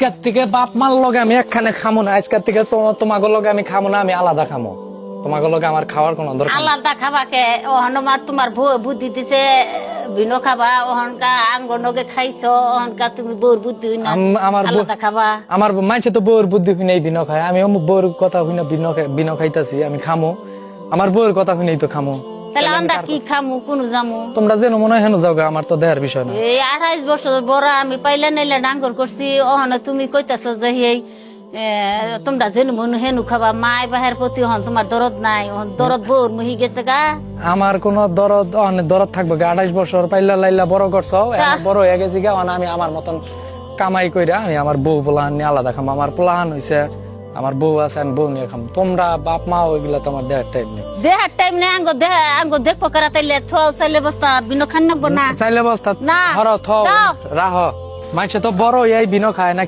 আজকের থেকে বাপ মার লগে আমি একখানে খামো না। আজকের থেকে তোমাকে লগে আমি খামো না, আমি আলাদা খামো। তোমাকে লগে আমার খাওয়ার কোনো দরকার নেই। আলাদা খাবাকে ওহনমা তোমার বুদ্ধি দিছে ভিন্ন খাবা ওহনকা আঙ্গনকে খাইছো ওহনকা তুমি বউর বুদ্ধি হই না আমার আলাদা খাবা। আমার মাইছে তো বউর বুদ্ধি হই নাই বিনো খায়। আমি বউর কথা হই না বিনো খাইতাছি, আমি খামো। আমার বউর কথা হই নাই তো খামো। তাহলে আমরা কি খামু কোন জামু? তোমরা যেন মনে হয় হেন যাও, আমার তো দেহার বিষয় না। এই 28 বছর বড় আমি পাইলে নাইলে ডাঙ্গর করছি ওহন তুমি কইতাছো যে এই তোমরা যেন মনে হেনু খাবা মায় বাহের প্রতি হন তোমার দরদ নাই দরদ বউর মুহি গেছে গা। আমার কোন দরদ দরদ থাকবে? 28 বছর পাইলা লাইলা বড় করছো, এখন বড় হয়ে গেছি গা। আমি আমার মতন কামাই কইরা আমি আমার বউ পোলাহান নিয়ে আলাদা খাম। আমার পোলাহান হইছে, আমার বউ আছে, আমি বউ নিয়ে খাম। তোমরা বাপ মা ওইগুলা তোমার দেহার টাইম নেই। দেহার টাইম নেই আঙ্গ দেখবো কারা তাইলে চাইলে বস্তা বিনো খান নাকবো না চাইলে বস্তা না ধরো রাহ। মাইছে তো বড় এই বিনো খায় নাকি?